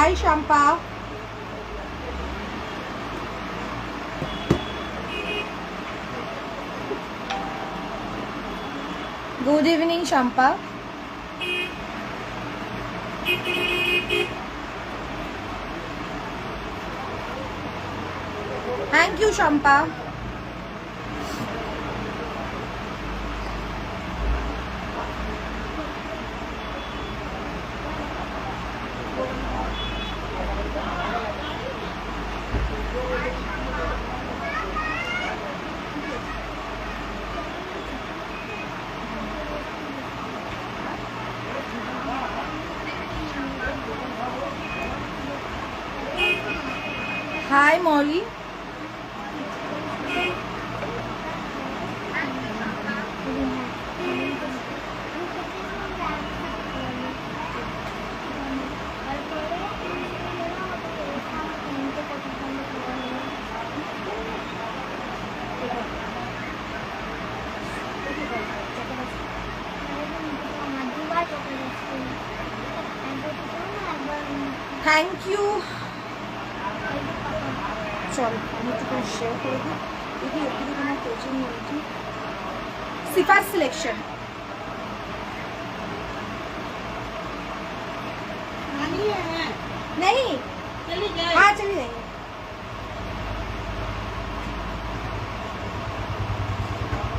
High Shampa, good evening Shampa. Thank you Shampa. Hi Moli, thank you. চল আমি একটু শেয়ার করে দিই, দেখি ওখানে তোমার কোচিং নিয়েছি। সিফার সিলেকশন नहीं, हाँ चली जाएंगे।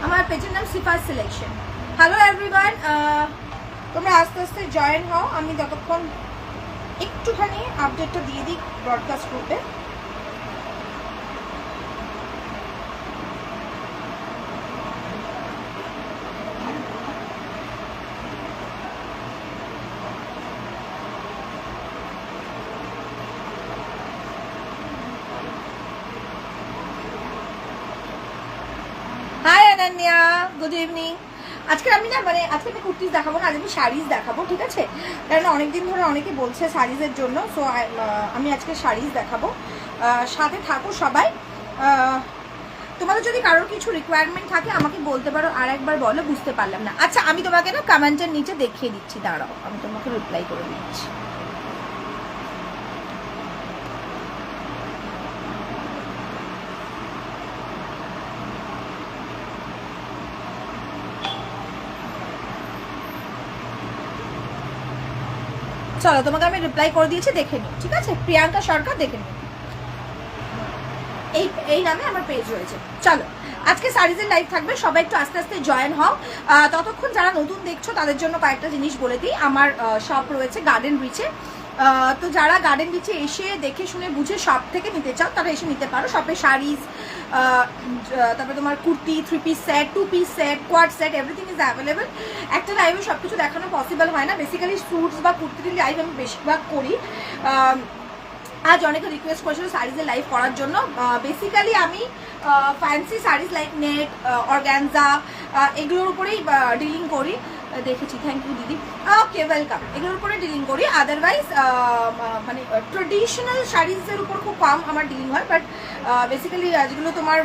আমার পেজের নাম সিফার সিলেকশন। হ্যালো এভরিওয়ান, তোমরা আস্তে আস্তে জয়েন হও, আমি ততক্ষণ একটুখানি আপডেটটা দিয়ে দিই ব্রডকাস্ট গ্রুপে। Hi Ananya, good evening. আজকে আমি না মানে আজকে আমি কুর্তিজ দেখাবো না, আজ আমি শাড়িজ দেখাবো, ঠিক আছে? কারণ অনেকদিন ধরে অনেকে বলছে শাড়িজের জন্য, সো আমি আজকে শাড়িজ দেখাবো। সাথে থাকো সবাই। তোমাদের যদি কারোর কিছু রিকোয়ারমেন্ট থাকে আমাকে বলতে পারো, আর একবার বলো বুঝতে পারলাম না। আচ্ছা আমি তোমাকে না কমেন্টের নিচে দেখিয়ে দিচ্ছি, দাঁড়াও আমি তোমাকে রিপ্লাই করে দিচ্ছি। চলো তোমাকে আমি রিপ্লাই করে দিয়েছি, দেখে নিও, ঠিক আছে? প্রিয়াঙ্কা সরকার, দেখে নিও। এই নামে আমার পেজ রয়েছে। চলো আজকে শাড়িজের লাইভ থাকবে, সবাই একটু আস্তে আস্তে জয়েন হও। ততক্ষণ যারা নতুন দেখছো তাদের জন্য কয়েকটা জিনিস বলে দিই। আমার শপ রয়েছে গার্ডেন রিচে, তো যারা গার্ডেন রিচে এসে দেখে শুনে বুঝে শপ থেকে নিতে চাও তারা এসে নিতে পারো। শপে শাড়িজ, তারপরে তোমার kurti, 3 piece set, 2 piece set, quad set, everything is available. একটা লাইভে সব কিছু দেখানো পসিবল হয় না, বেসিক্যালি স্যুটস বা কুর্তির লাইভ আমি বেশিরভাগ করি। আজ অনেকে রিকোয়েস্ট করেছিল শাড়িজের লাইভ করার জন্য। বেসিক্যালি আমি fancy saris like net, organza এগুলোর উপরেই ডিলিং করি। দেখেছি, থ্যাংক ইউ দিদি, ওকে ওয়েলকাম। এগুলোর উপরে ডিলিং করি, আদারওয়াইজ মানে ট্রেডিশনাল শাড়িজের উপর খুব কম আমার ডিলিং হয়। বাট বেসিক্যালি যেগুলো তোমার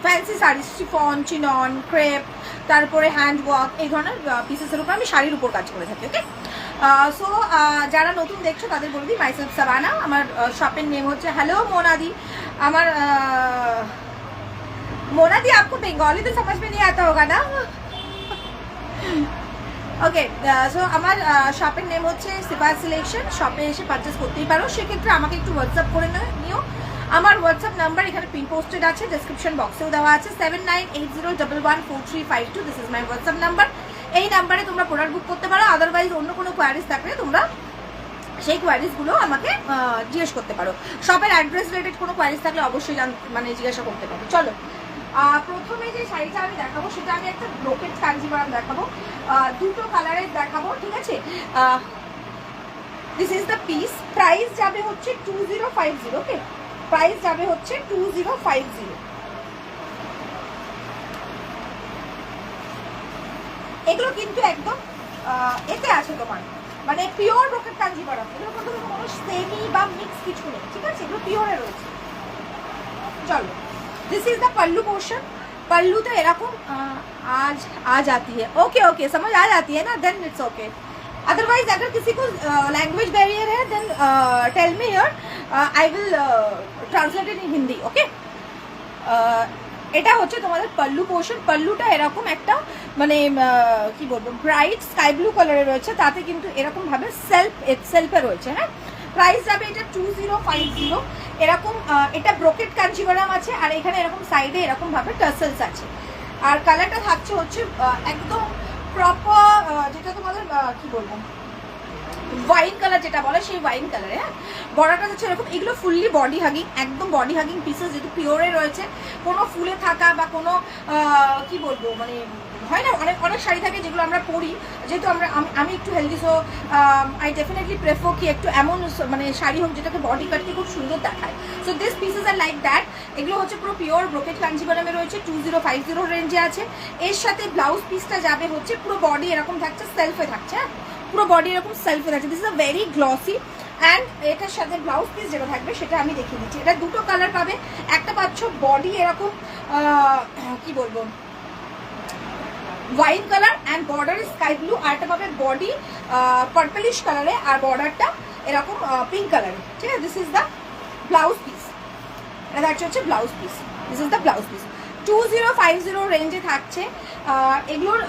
fancy saris, chiffon, chinon, crepe, তারপরে হ্যান্ড ওয়ার্ক, এই ধরনের পিসেসের উপর আমি শাড়ির উপর কাজ করে থাকি। ওকে, সো যারা নতুন দেখছো তাদের বলে দিই, মাইসেলফ সাবানা, আমার শপের নেম হচ্ছে। হ্যালো मोनादी, আমার मोनादी आपको बंगाली तो समझ में नहीं आता होगा ना? ওকে, সো আমার শপের নেম হচ্ছে সিফার সিলেকশন। শপে এসে পারচেস করতেই পারো, সেক্ষেত্রে আমাকে একটু হোয়াটসঅ্যাপ করে নিও। আমার হোয়াটসঅ্যাপ নাম্বার এখানে পিন পোস্টেড আছে, ডেসক্রিপশন বক্সেও দেওয়া আছে, 7980114352। This is my WhatsApp number. এই নাম্বারে তোমরা প্রোডাক্ট বুক করতে পারো। আদারওয়াইজ অন্য কোনো কোয়ারিজ থাকলে তোমরা সেই কোয়ারিজগুলো আমাকে জিজ্ঞেস করতে পারো। শপের অ্যাড্রেস রিলেটেড কোনো কোয়ারিজ থাকলে অবশ্যই মানে জিজ্ঞাসা করতে পারো। চলো প্রথমে যে শাড়িটা আমি দেখাবো সেটা আমি একটা ব্রোকেট কাঞ্জিভারাম দেখাবো, দুটো কালারের দেখাবো, ঠিক আছে? This is the piece. Price যাবে হচ্ছে 2050। ওকে, প্রাইস যাবে হচ্ছে 2050। এগুলো কিন্তু একদম এতে আছে তোমার মানে পিওর ব্রোকেট কাঞ্জিভারাম। এগুলো কিন্তু কোনো সেমি বা মিক্স কিছু নেই, ঠিক আছে? এগুলো পিওরে রয়েছে। চলো, this is the pallu portion. Pallu तो एरकम आज आ जाती है। ओके ओके, समझ आ जाती है ना, देन इट्स ओके। अदरवाइज अगर किसी को लैंग्वेज बैरियर है then tell me here, I will translate it in Hindi. Okay, এটা হচ্ছে তোমাদের পাল্লু পোর্শন. পাল্লুটা এরকম একটা মানে কি বলবো ব্রাইট স্কাই ব্লু কালারে রয়েছে, তাতে কিন্তু এরকম ভাবে সেলফে রয়েছে. হ্যাঁ, প্রাইস যাবে এটা 2050. এরকম এটা ব্রোকেট কাঞ্জিভারাম আছে, আর এখানে এরকম সাইডে এরকম ভাবে টার্সেলস আছে. আর কালারটা থাকছে হচ্ছে একদম প্রপার যেটা তোমাদের কি বলবো ওয়াইন কালার যেটা বলে সেই ওয়াইন কালারে. হ্যাঁ, বর্ডারটা হচ্ছে এরকম. এগুলো ফুললি বডি হাগিং, একদম বডি হাগিং পিসেস, যেহেতু পিওরে রয়েছে. কোনো ফুলে থাকা বা কোনো কি বলবো মানে হয় না, অনেক অনেক শাড়ি থাকে যেগুলো আমরা পরি, যেহেতু আমি একটু healthy, so I definitely prefer কি একটু এমন মানে শাড়ি হোক যেটাকে বডি কাটকে খুব সুন্দর দেখায়. So this pieces are like that. এগুলো হচ্ছে পুরো পিওর ব্রোকেট কাঞ্জিভারামে রয়েছে, 2050 রেঞ্জে আছে. এর সাথে ব্লাউজ পিসটা যাবে হচ্ছে পুরো বডি এরকম থাকছে, সেলফে থাকছে. হ্যাঁ, পুরো বডি এরকম সেলফে থাকছে. This is a very glossy. And এটার সাথে ব্লাউজ পিস যেটা থাকবে সেটা আমি দেখিয়ে দিচ্ছি. এটা দুটো কালার পাবে. একটা পাচ্ছ বডি এরকম কি বলবো wine colour and border sky blue, আর একটা পাবে বডি পার্পলিশ কালারে আর বর্ডারটা এরকম পিঙ্ক কালারে. ঠিক আছে, this is the blouse piece. এটা হচ্ছে blouse piece. This is the blouse piece. 2050 রেঞ্জে থাকছে এগুলোর.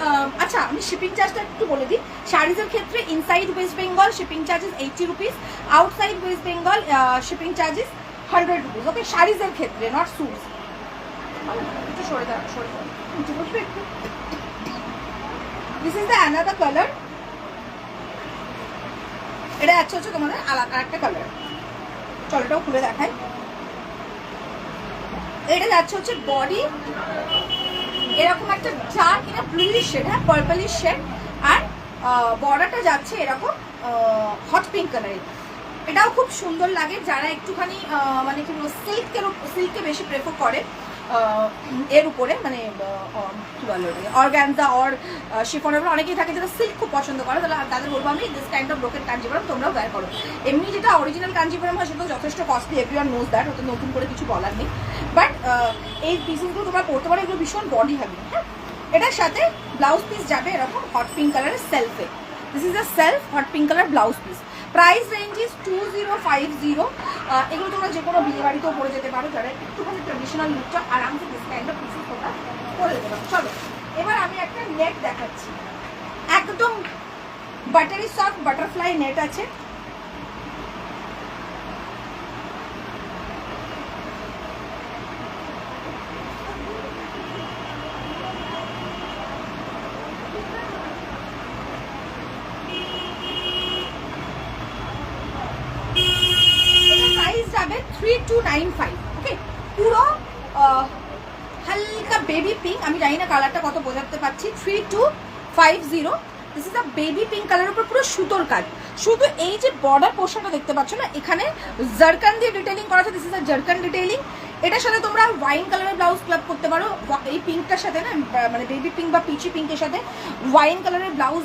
আচ্ছা, আমি শিপিং চার্জটা একটু বলে দিই. শাড়িজের ক্ষেত্রে inside West Bengal shipping charges 80 rupees, outside West Bengal shipping charges 100 rupees. Okay, শাড়িজের ক্ষেত্রে, নট স্যুটস. একটু সরে দাঁড়া, সরে দাঁড়া. This is the another colour. এটা হচ্ছে তোমাদের আলাদা একটা কালার. চলো এটাও খুলে দেখাই. এটা যাচ্ছে হচ্ছে বডি এরকম একটা ডার্ক এটা ব্লুইশ শেড, হ্যাঁ পার্পলিশ শেড, আর বর্ডারটা যাচ্ছে এরকম হট পিঙ্ক কালারের. এটাও খুব সুন্দর লাগে. যারা একটুখানি মানে কি বলবো সিল্ককে বেশি প্রেফার করে এর উপরে, মানে কি বলো অর্গানজা অর শিফনের উপরে অনেকেই থাকে যারা সিল্ক খুব পছন্দ করে, তাহলে তাদের বলবো আমি this kind of brocade Kanjivaram তোমরাও ওয়্যার করো. এমনি যেটা অরিজিনাল কাঞ্জিভারাম হয় সেটা যথেষ্ট কস্টলি, এভরিওয়ান নোজ দ্যাট, ওটা নতুন করে কিছু বলার নেই. বাট এই পিসেসগুলো তোমরা পড়তে পারো, এগুলো ভীষণ বডি হাবি. হ্যাঁ, এটার সাথে ব্লাউজ পিস যাবে এরকম হট পিঙ্ক কালারের সেলফে. This is a self hot pink colour blouse piece. Price range is 2050. এগুলো তোমরা যে কোনো বিয়ে বাড়িতেও পরে যেতে পারো, যারা একটুখানি ট্রেডিশনাল লুকটা আরামসে দিস কাইন্ড অফ পিসেস তোমরা পরে যেতে পারো. চলো এবার আমি একটা নেট দেখাচ্ছি. একদম বাটারি সফট বাটারফ্লাই নেট আছে. যাবে 3295. ওকে, পুরো হালকা বেবি পিঙ্ক, আমি জানি না কালারটা কত বোঝাতে পারছি. 3250. This is a baby pink কালারের উপর পুরো সুতোর কাজ. শুধু এই যে বর্ডার পোর্শনটা দেখতে পাচ্ছ না, এখানে জারকান দিয়ে ডিটেইলিং করা আছে. This is a zircon detailing. এটার সাথে তোমরা ওয়াইন কালারের ব্লাউজ ক্লাব করতে পারো. এই পিঙ্কটার সাথে না, মানে বেবি পিঙ্ক বা পিচি পিঙ্কের সাথে ওয়াইন কালারের ব্লাউজ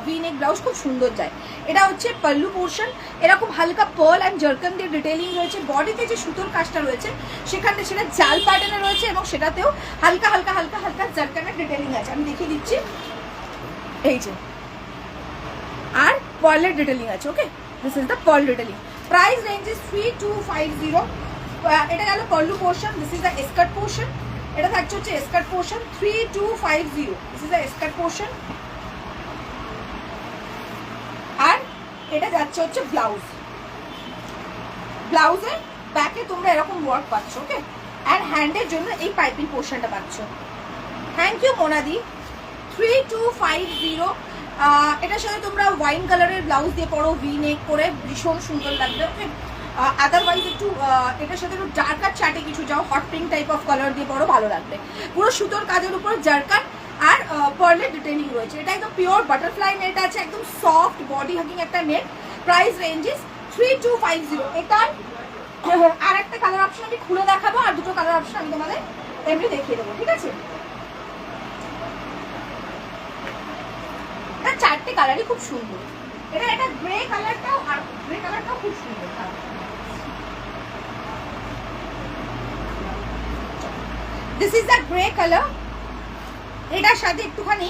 ভি নেক ব্লাউজ খুব সুন্দর যায়. এটা হচ্ছে পাল্লু পোর্শন. এরকম হালকা পার্ল অ্যান্ড জারকান দিয়ে ডিটেইলিং রয়েছে. বডিতে যে সুতোর কাজটা রয়েছে সেখানে সেটা জাল প্যাটার্নে রয়েছে, এবং সেটাতেও হালকা হালকা হালকা হালকা জারকানের ডিটেইলিং আছে. আমি দেখিয়ে দিচ্ছি, এই যে, আর পার্লের ডিটেইলিং আছে. Okay, this is the pearl detailing. Price range is 3250. এটা গেল pallu portion. This is the skirt portion. এটা থাকছে হচ্ছে skirt portion 3250. This is the skirt portion. আর এটা যাচ্ছে হচ্ছে ব্লাউজ. ব্লাউজে ব্যাকে তোমরা এরকম ওয়ার্ক পাচ্ছ. ওকে, আর হ্যান্ডের জন্য এই পাইপিং পোর্শনটা পাচ্ছ. থ্যাংক ইউ মোনাদি. 3250. এটার সাথে তোমরা ওয়াইন কালারের ব্লাউজ দিয়ে পরো, ভি নেক করে, ভীষণ সুন্দর লাগবে. ওকে, আদারওয়াইজ একটু এটার সাথে একটু ডার্কার চাটে কিছু যাও, hot pink type of colour দিয়ে পরো, ভালো লাগবে. পুরো সুতোর কাজের উপর জারকান আর পার্লের ডিটেইলিং রয়েছে. এটা একদম পিওর বাটারফ্লাই নেট আছে, একদম সফট বডি হাগিং একটা নেট. Price range is 3250. এটার আর একটা কালার অপশন আমি খুলে দেখাবো, আর দুটো কালার অপশন আমি তোমাদের এমনি দেখিয়ে দেবো. ঠিক আছে, চারটে কালারই খুব সুন্দর. এটা গ্রে কালারটাও, আর গ্রে কালারটাও খুব সুন্দর. This is the grey colour. এটার সাথে একটুখানি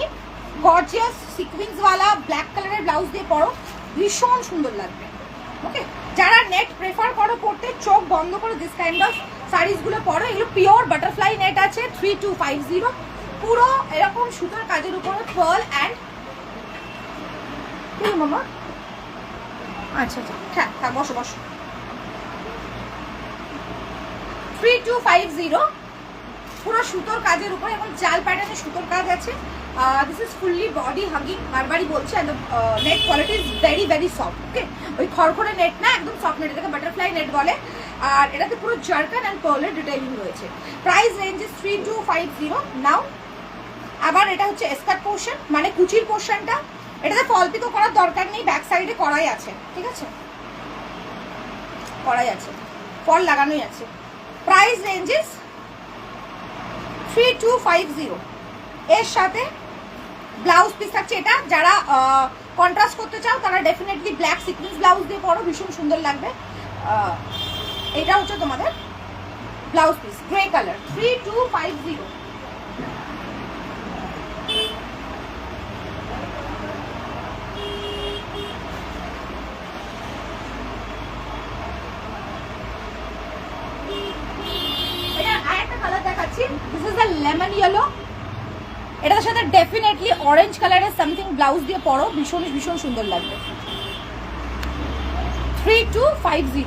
গর্জিয়াস সিকোয়েন্স ওয়ালা ব্ল্যাক কালারের ব্লাউজ দিয়ে পরো, ভীষণ সুন্দর লাগবে। ওকে, যারা নেট প্রেফার করো পড়তে, চোখ বন্ধ করে দিস কাইন্ড অফ শাড়িগুলো পরো। এগুলো পিওর বাটারফ্লাই নেট আছে, 3250, পুরো এরকম সুতার কাজের উপরে পার্ল অ্যান্ড মামা। আচ্ছা আচ্ছা, হ্যাঁ হ্যাঁ, বসো বসো। 3250, পুরো সুতোর কাজের উপরে এবং জাল প্যাটার্নে সুতোর কাজ আছে। This is fully body hugging, বারবারই বলছি। And net quality is very very soft. Okay, ওই খড়খড়ে নেট না, একদম সফট নেট, এটাকে বাটারফ্লাই নেট বলে। আর এটাতে পুরো জারকান অ্যান্ড পার্লের ডিটেইলিং রয়েছে। Price range is 3250 now. আবার এটা হচ্ছে স্কার্ট পোর্শন, মানে কুচির পোর্শনটা। এটাতে ফল পিকো করার দরকার নেই, ব্যাক সাইডে করাই আছে, ঠিক আছে, করাই আছে, ফল লাগানোই আছে। Price range is 3250। এর সাথে ব্লাউজ পিস থাকছে এটা। যারা কন্ট্রাস্ট করতে চাও তারা ডেফিনেটলি ব্ল্যাক সিকোয়েন্স ব্লাউজ দিয়ে পরো, ভীষণ সুন্দর লাগবে। এটা হচ্ছে তোমাদের blouse piece, grey colour, 3250। This is the lemon yellow. এটার সাথে ডেফিনেটলি অরেঞ্জ কালারের সামথিং ব্লাউজ দিয়ে পরো, ভীষণ ভীষণ সুন্দর লাগবে। 3250।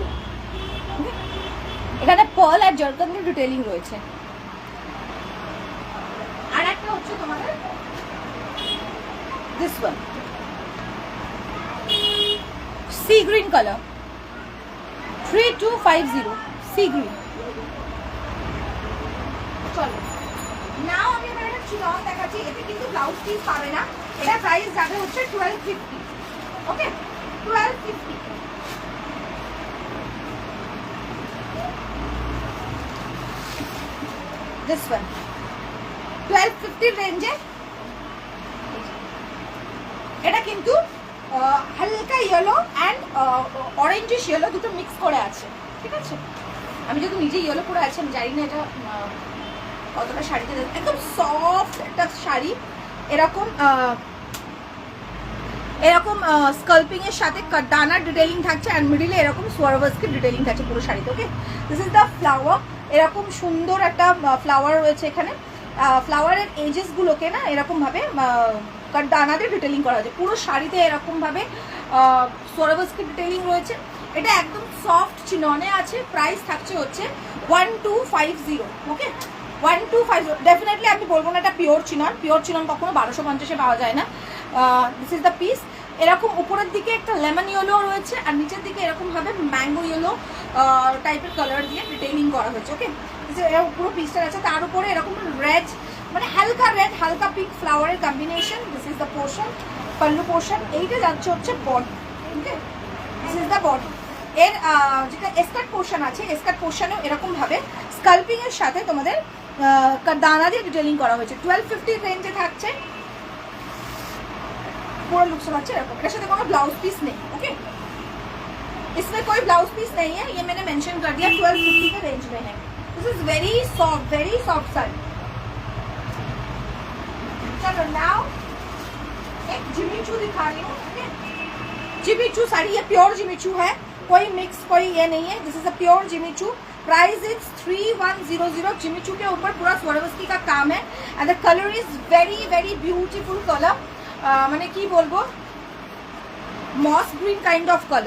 এখানে পার্ল আর জারকান দিয়ে ডিটেইলিং রয়েছে। আর একটা হচ্ছে তোমাদের this one, sea green colour, 3250, sea green. চলো নাও আমি এবার একটা চিনন দেখাচ্ছি। এতে কিন্তু ব্লাউজ পিস পাবে না, এটা প্রাইস যাবে হচ্ছে 1250। ওকে, 1250। দিস ওয়ান 1250 রেঞ্জে। এটা কিন্তু হালকা ইয়েলো অ্যান্ড অরেঞ্জিশ ইয়েলো দুটো মিক্স করে আছে, ঠিক আছে। আমি যেহেতু নিজে ইয়েলো পরে আছি, আমি জানি না এটা কতটা শাড়িতে একদম সফট একটা শাড়ি। এরকম এরকম স্কাল্পিং এর সাথে ডানার ডিটেইলিং থাকছে অ্যান্ড মিডিলে এরকম সোয়ারভাসকি ডিটেইলিং থাকছে পুরো শাড়িতে। ওকে, দিস ইজ দ্য ফ্লাওয়ার। এরকম সুন্দর একটা ফ্লাওয়ার রয়েছে এখানে। ফ্লাওয়ারের এজেস গুলোকে না এরকম ভাবে ডানা দিয়ে ডিটেইলিং করা হয়েছে পুরো শাড়িতে, এরকম ভাবে সোয়ারভাসকি ডিটেইলিং রয়েছে। এটা একদম সফট চিননে আছে। প্রাইস থাকছে হচ্ছে 1250। ওকে, 1250। ডেফিনেটলি আমি বলবো না এটা পিওর চিনন, পিওর চিনন কখনো 1250-এ পাওয়া যায় না। This is the piece. এরকম উপরের দিকে একটা লেমন ইয়েলো রয়েছে আর নিচের দিকে এরকম ভাবে ম্যাঙ্গো ইয়েলো টাইপের কালার দিয়ে ডিটেইলিং করা হয়েছে। ওকে, পুরো পিসটা আছে। তার উপরে এরকম রেড, মানে হালকা রেড হালকা পিঙ্ক ফ্লাওয়ারের combination. This is the portion, pallu portion. এইটা যাচ্ছে হচ্ছে body. Okay, this is the body. এর যেটা স্কার্ট পোর্শন আছে, স্কার্ট পোর্শনেও এরকম ভাবে স্কাল্পিং এর সাথে তোমাদের দানা দিয়ে ডিটেইলিং করা হয়েছে। 1250 রেঞ্জে থাকছে। पूरा लुक समझ रखो। ऐसे देखो ना ब्लाउज पीस नहीं, ओके, इसमें कोई ब्लाउज पीस नहीं है, ये मैंने मेंशन कर दिया। 1250 के रेंज में है। This is very soft sari. चलो नाउ एक जिमीचू दिखा रही हूँ। जिमीचू साड़ी, ये प्योर जिमीचू है, कोई मिक्स कोई ये नहीं है। This is a pure Jimmy Choo. Price is 3100। Jimmy Choo के ऊपर पूरा स्वरवस्ती का काम है and the colour is very very beautiful colour. মানে কি বলবো, মস গ্রিন কাইন্ড অফ কালার।